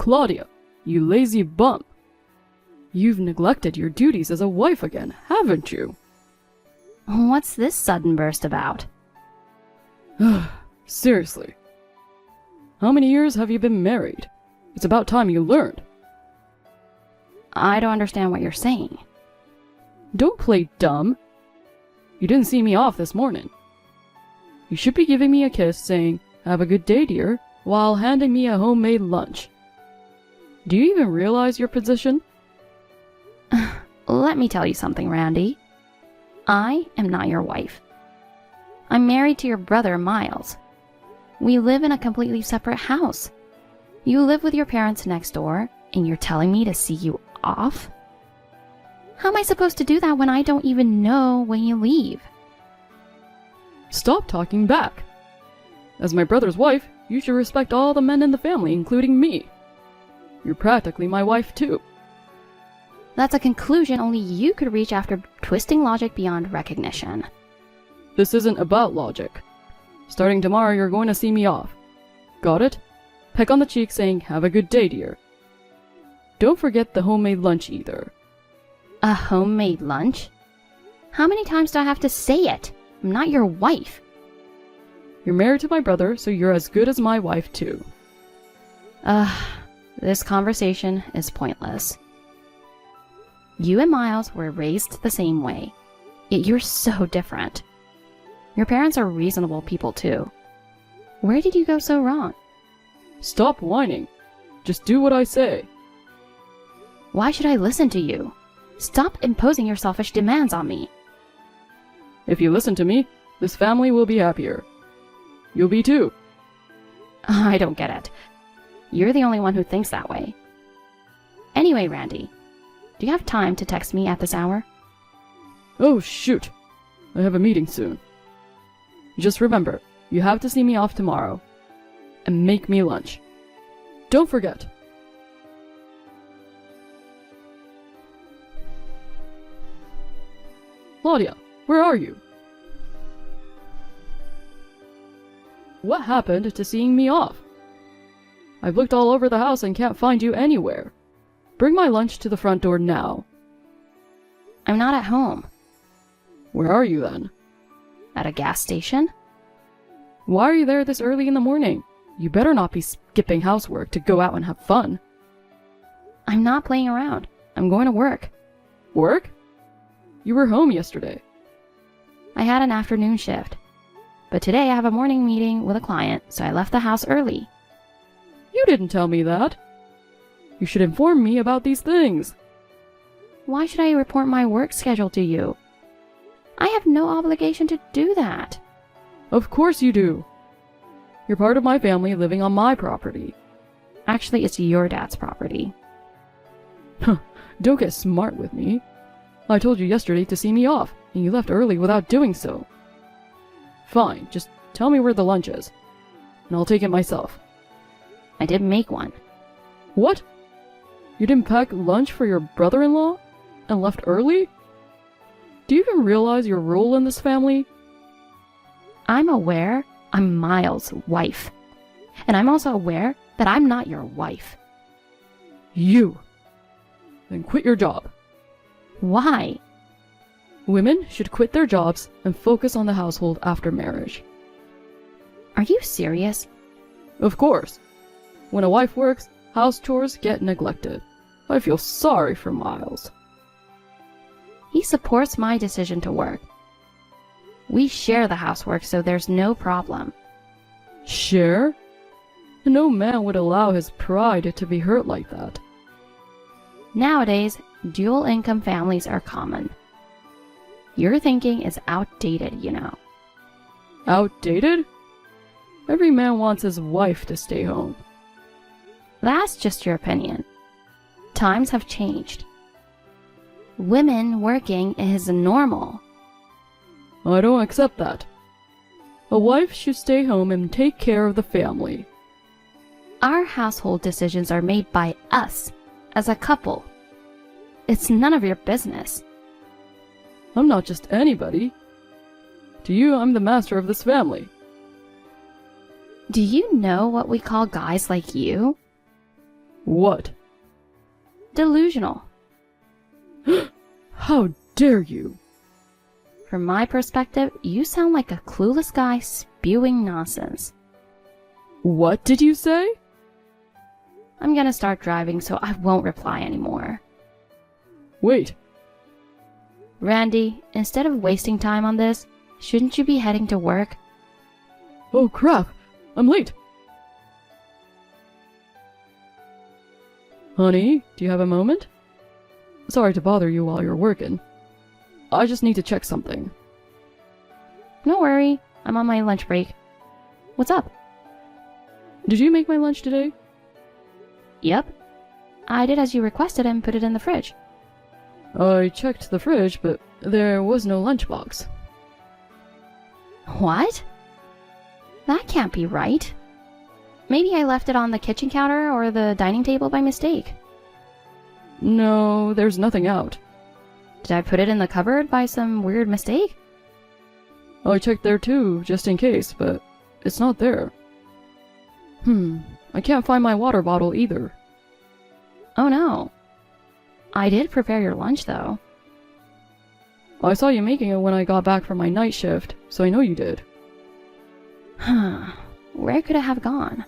Claudia, you lazy bum. You've neglected your duties as a wife again, haven't you? What's this sudden burst about? Seriously. How many years have you been married? It's about time you learned. I don't understand what you're saying. Don't play dumb. You didn't see me off this morning. You should be giving me a kiss saying, "Have a good day, dear," while handing me a homemade lunch. Do you even realize your position? Let me tell you something, Randy. I am not your wife. I'm married to your brother, Miles. We live in a completely separate house. You live with your parents next door, and you're telling me to see you off? How am I supposed to do that when I don't even know when you leave? Stop talking back. As my brother's wife, you should respect all the men in the family, including me. You're practically my wife, too. That's a conclusion only you could reach after twisting logic beyond recognition. This isn't about logic. Starting tomorrow, you're going to see me off. Got it? Peck on the cheek saying, "Have a good day, dear." Don't forget the homemade lunch either. A homemade lunch? How many times do I have to say it? I'm not your wife. You're married to my brother, so you're as good as my wife, too. This conversation is pointless. You and Miles were raised the same way, yet you're so different. Your parents are reasonable people, too. Where did you go so wrong? Stop whining. Just do what I say. Why should I listen to you? Stop imposing your selfish demands on me. If you listen to me, this family will be happier. You'll be too. I don't get it. You're the only one who thinks that way. Anyway, Randy, do you have time to text me at this hour? Oh, shoot. I have a meeting soon. Just remember, you have to see me off tomorrow. And make me lunch. Don't forget. Claudia, where are you? What happened to seeing me off? I've looked all over the house and can't find you anywhere. Bring my lunch to the front door now. I'm not at home. Where are you then? At a gas station? Why are you there this early in the morning? You better not be skipping housework to go out and have fun. I'm not playing around. I'm going to work. Work? You were home yesterday. I had an afternoon shift. But today I have a morning meeting with a client, so I left the house early. You didn't tell me that. You should inform me about these things. Why should I report my work schedule to you? I have no obligation to do that. Of course you do. You're part of my family living on my property. Actually, it's your dad's property. Don't get smart with me. I told you yesterday to see me off, and you left early without doing so. Fine, just tell me where the lunch is, and I'll take it myself. I didn't make one. What? You didn't pack lunch for your brother-in-law? And left early? Do you even realize your role in this family? I'm aware I'm Miles' wife. And I'm also aware that I'm not your wife. You! Then quit your job. Why? Women should quit their jobs and focus on the household after marriage. Are you serious? Of course. When a wife works, house chores get neglected. I feel sorry for Miles. He supports my decision to work. We share the housework, so there's no problem. Share? No man would allow his pride to be hurt like that. Nowadays, dual income families are common. Your thinking is outdated, you know. Outdated? Every man wants his wife to stay home. That's just your opinion. Times have changed. Women working is normal. I don't accept that. A wife should stay home and take care of the family. Our household decisions are made by us, as a couple. It's none of your business. I'm not just anybody. To you, I'm the master of this family. Do you know what we call guys like you? What? Delusional. How dare you? From my perspective, you sound like a clueless guy spewing nonsense. What did you say? I'm gonna start driving, so I won't reply anymore. Wait. Randy, instead of wasting time on this, shouldn't you be heading to work? Oh crap, I'm late. Honey, do you have a moment? Sorry to bother you while you're working. I just need to check something. Don't worry, I'm on my lunch break. What's up? Did you make my lunch today? Yep. I did as you requested and put it in the fridge. I checked the fridge, but there was no lunchbox. What? That can't be right. Maybe I left it on the kitchen counter or the dining table by mistake. No, there's nothing out. Did I put it in the cupboard by some weird mistake? I checked there too, just in case, but it's not there. I can't find my water bottle either. Oh no. I did prepare your lunch though. I saw you making it when I got back from my night shift, so I know you did. Where could it have gone?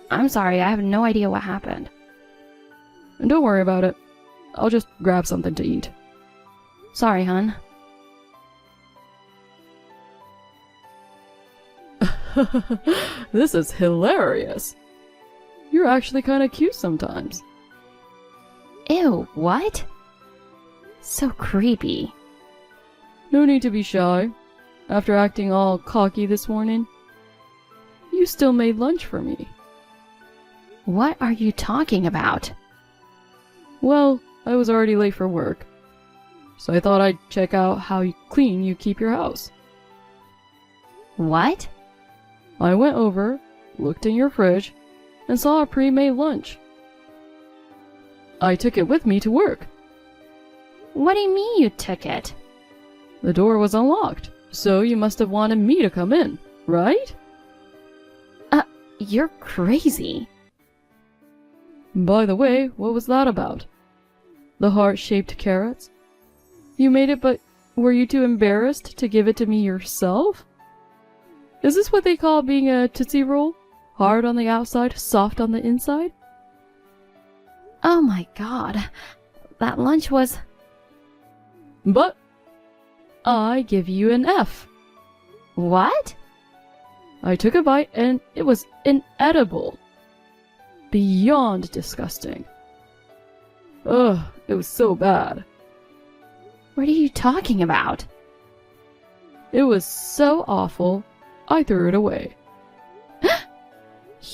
I'm sorry, I have no idea what happened. And don't worry about it. I'll just grab something to eat. Sorry, hun. This is hilarious. You're actually kinda cute sometimes. Ew, what? So creepy. No need to be shy. After acting all cocky this morning, you still made lunch for me. What are you talking about? Well, I was already late for work, so I thought I'd check out how clean you keep your house. What? I went over, looked in your fridge, and saw a pre-made lunch. I took it with me to work. What do you mean you took it? The door was unlocked, so you must have wanted me to come in, right? You're crazy. By the way, what was that about? The heart-shaped carrots? You made it, but were you too embarrassed to give it to me yourself? Is this what they call being a Tootsie Roll? Hard on the outside, soft on the inside? Oh my god. That lunch was... But I give you an F. What? I took a bite and it was inedible. Beyond disgusting. Ugh, it was so bad. What are you talking about? It was so awful, I threw it away.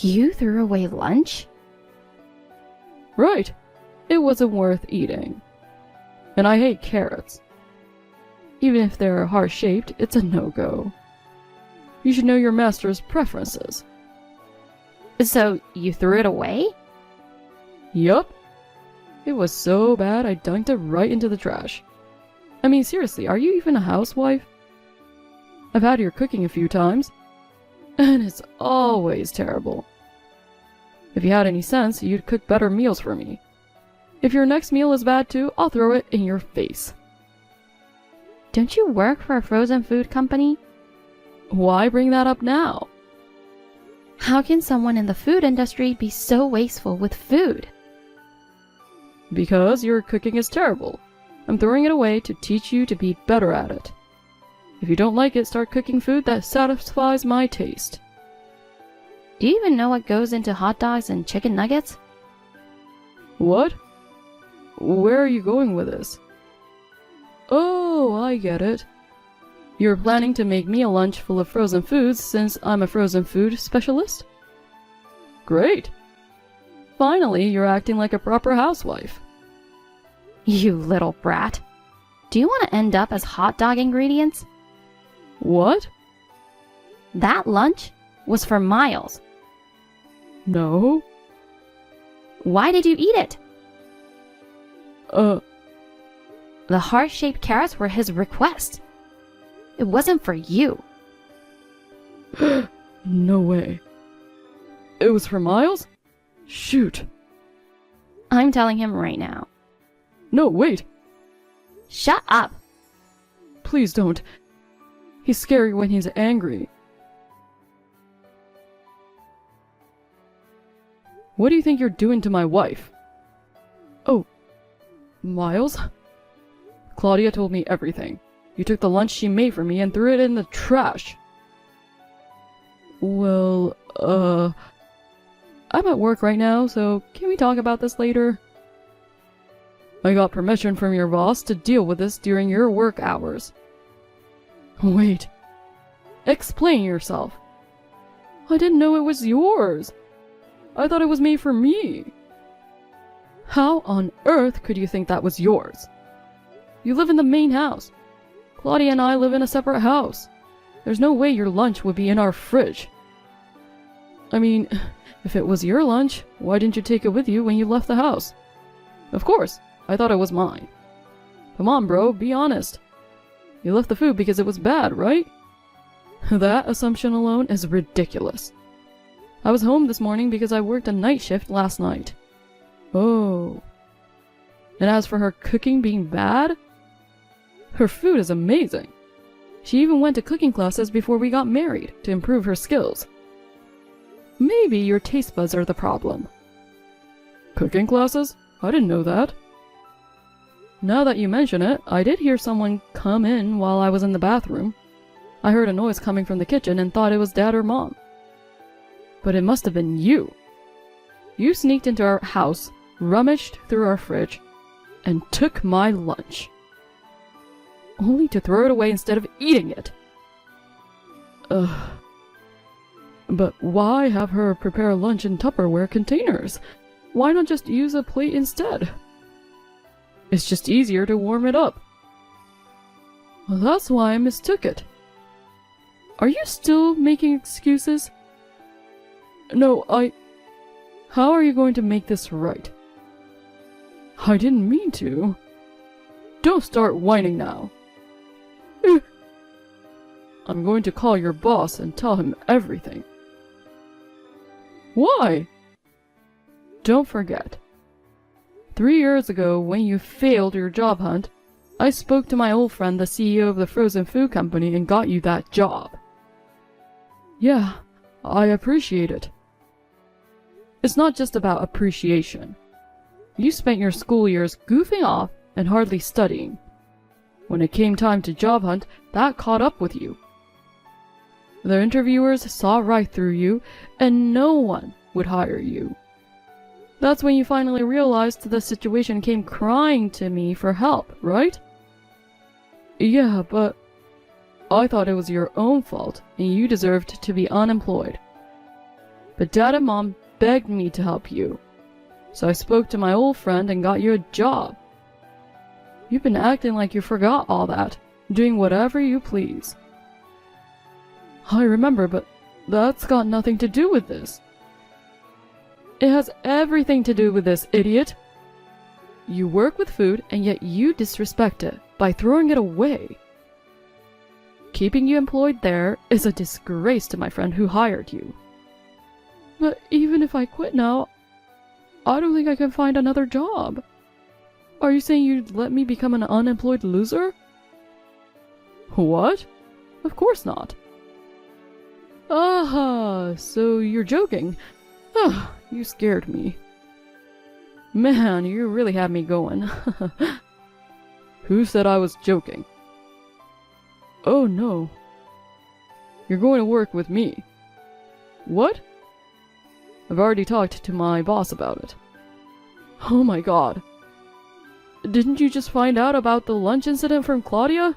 You threw away lunch? Right. It wasn't worth eating. And I hate carrots. Even if they're heart-shaped, it's a no-go. You should know your master's preferences. So, you threw it away? Yup. It was so bad I dunked it right into the trash. I mean, seriously, are you even a housewife? I've had your cooking a few times, and it's always terrible. If you had any sense, you'd cook better meals for me. If your next meal is bad too, I'll throw it in your face. Don't you work for a frozen food company? Why bring that up now? How can someone in the food industry be so wasteful with food? Because your cooking is terrible. I'm throwing it away to teach you to be better at it. If you don't like it, start cooking food that satisfies my taste. Do you even know what goes into hot dogs and chicken nuggets? What? Where are you going with this? Oh, I get it. You're planning to make me a lunch full of frozen foods since I'm a frozen food specialist? Great. Finally, you're acting like a proper housewife. You little brat. Do you want to end up as hot dog ingredients? What? That lunch was for Miles. No. Why did you eat it? The heart-shaped carrots were his request. It wasn't for you. No way. It was for Miles? Shoot. I'm telling him right now. No, wait. Shut up! Please don't. He's scary when he's angry. What do you think you're doing to my wife? Oh, Miles? Claudia told me everything. You took the lunch she made for me and threw it in the trash. Well, I'm at work right now, so can we talk about this later? I got permission from your boss to deal with this during your work hours. Wait. Explain yourself. I didn't know it was yours. I thought it was made for me. How on earth could you think that was yours? You live in the main house. Claudia and I live in a separate house. There's no way your lunch would be in our fridge. I mean, if it was your lunch, why didn't you take it with you when you left the house? Of course, I thought it was mine. Come on, bro, be honest. You left the food because it was bad, right? That assumption alone is ridiculous. I was home this morning because I worked a night shift last night. Oh. And as for her cooking being bad, her food is amazing. She even went to cooking classes before we got married to improve her skills. Maybe your taste buds are the problem. Cooking classes? I didn't know that. Now that you mention it, I did hear someone come in while I was in the bathroom. I heard a noise coming from the kitchen and thought it was Dad or Mom. But it must have been you. You sneaked into our house, rummaged through our fridge, and took my lunch. Only to throw it away instead of eating it. Ugh. But why have her prepare lunch in Tupperware containers? Why not just use a plate instead? It's just easier to warm it up. Well, that's why I mistook it. Are you still making excuses? No, How are you going to make this right? I didn't mean to. Don't start whining now. I'm going to call your boss and tell him everything. Why? Don't forget. 3 years ago, when you failed your job hunt, I spoke to my old friend, the CEO of the frozen food company, and got you that job. Yeah, I appreciate it. It's not just about appreciation. You spent your school years goofing off and hardly studying. When it came time to job hunt, that caught up with you. The interviewers saw right through you, and no one would hire you. That's when you finally realized the situation, came crying to me for help, right? Yeah, but I thought it was your own fault, and you deserved to be unemployed. But Dad and Mom begged me to help you, so I spoke to my old friend and got you a job. You've been acting like you forgot all that, doing whatever you please. I remember, but that's got nothing to do with this. It has everything to do with this, idiot. You work with food, and yet you disrespect it by throwing it away. Keeping you employed there is a disgrace to my friend who hired you. But even if I quit now, I don't think I can find another job. Are you saying you'd let me become an unemployed loser? What? Of course not. Aha, so you're joking. Ah, you scared me. Man, you really had me going. Who said I was joking? Oh no. You're going to work with me. What? I've already talked to my boss about it. Oh my god. Didn't you just find out about the lunch incident from Claudia?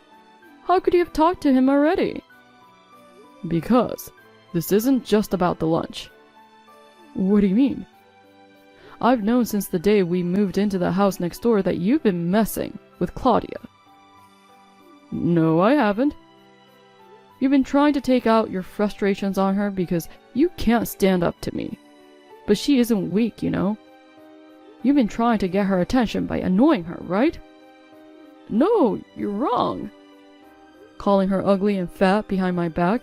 How could you have talked to him already? Because this isn't just about the lunch. What do you mean? I've known since the day we moved into the house next door that you've been messing with Claudia. No, I haven't. You've been trying to take out your frustrations on her because you can't stand up to me. But she isn't weak, you know. You've been trying to get her attention by annoying her, right? No, you're wrong. Calling her ugly and fat behind my back.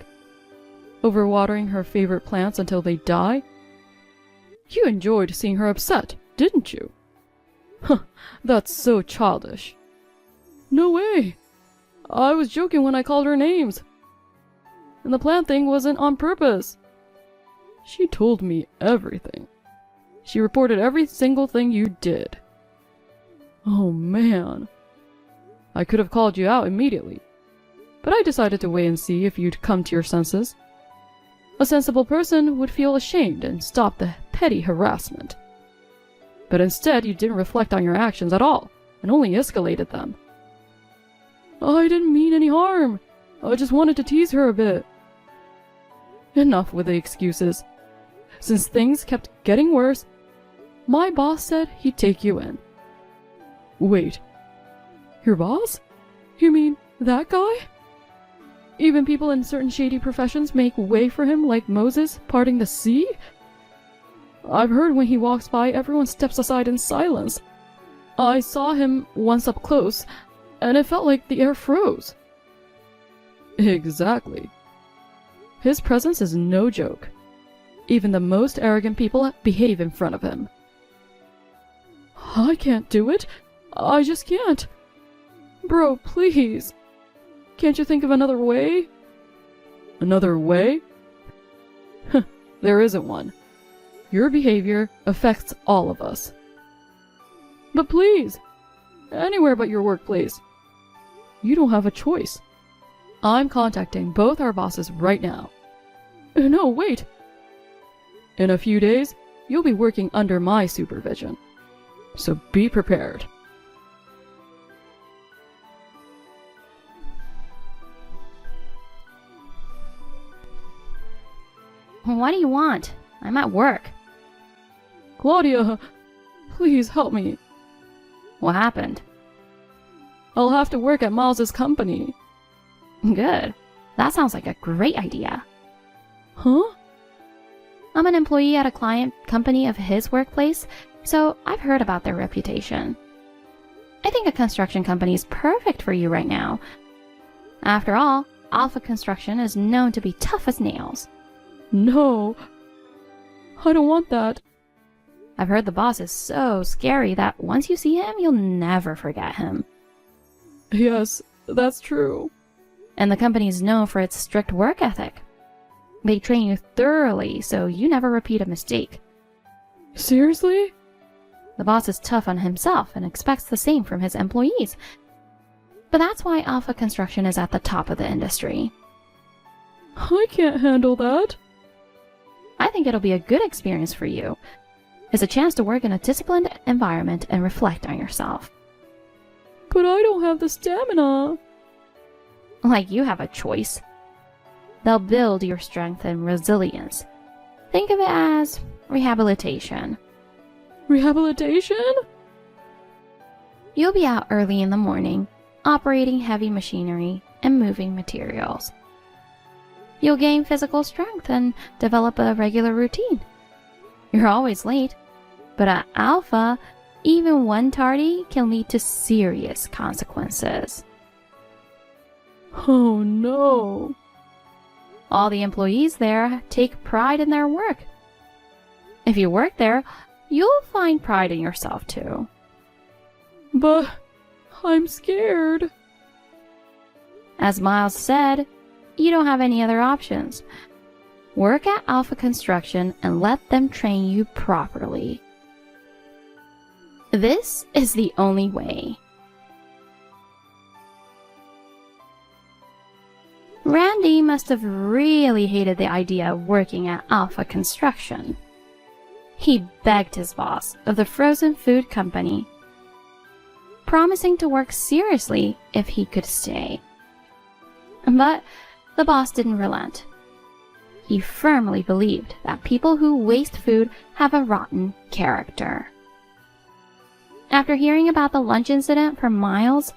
Overwatering her favorite plants until they die. You enjoyed seeing her upset, didn't you? Huh, that's so childish. No way! I was joking when I called her names. And the plant thing wasn't on purpose. She told me everything. She reported every single thing you did. Oh man. I could have called you out immediately, but I decided to wait and see if you'd come to your senses. A sensible person would feel ashamed and stop the petty harassment. But instead, you didn't reflect on your actions at all, and only escalated them. I didn't mean any harm. I just wanted to tease her a bit. Enough with the excuses. Since things kept getting worse, my boss said he'd take you in. Wait. Your boss? You mean that guy? Even people in certain shady professions make way for him like Moses parting the sea? I've heard when he walks by, everyone steps aside in silence. I saw him once up close, and it felt like the air froze. Exactly. His presence is no joke. Even the most arrogant people behave in front of him. I can't do it. I just can't. Bro, please. Can't you think of another way? Another way? There isn't one. Your behavior affects all of us. But please, anywhere but your workplace. You don't have a choice. I'm contacting both our bosses right now. No, wait. In a few days, you'll be working under my supervision. So be prepared. What do you want? I'm at work. Claudia, please help me. What happened? I'll have to work at Miles's company. Good. That sounds like a great idea. Huh? I'm an employee at a client company of his workplace, so I've heard about their reputation. I think a construction company is perfect for you right now. After all, Alpha Construction is known to be tough as nails. No. I don't want that. I've heard the boss is so scary that once you see him, you'll never forget him. Yes, that's true. And the company is known for its strict work ethic. They train you thoroughly so you never repeat a mistake. Seriously? The boss is tough on himself and expects the same from his employees. But that's why Alpha Construction is at the top of the industry. I can't handle that. I think it'll be a good experience for you. It's a chance to work in a disciplined environment and reflect on yourself. But I don't have the stamina. Like you have a choice. They'll build your strength and resilience. Think of it as rehabilitation. Rehabilitation? You'll be out early in the morning, operating heavy machinery and moving materials. You'll gain physical strength and develop a regular routine. You're always late, but at Alpha, even one tardy can lead to serious consequences. Oh no. All the employees there take pride in their work. If you work there, you'll find pride in yourself too. But I'm scared. As Miles said, you don't have any other options. Work at Alpha Construction and let them train you properly. This is the only way. Randy must have really hated the idea of working at Alpha Construction. He begged his boss of the frozen food company, promising to work seriously if he could stay. But the boss didn't relent. He firmly believed that people who waste food have a rotten character. After hearing about the lunch incident from Miles,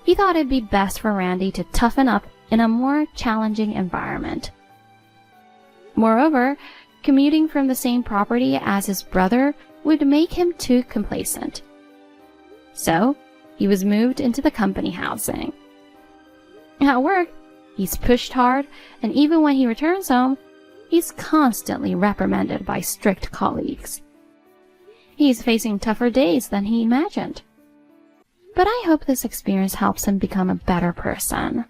he thought it'd be best for Randy to toughen up in a more challenging environment. Moreover, commuting from the same property as his brother would make him too complacent. So, he was moved into the company housing. At work, he's pushed hard, and even when he returns home, he's constantly reprimanded by strict colleagues. He's facing tougher days than he imagined. But I hope this experience helps him become a better person.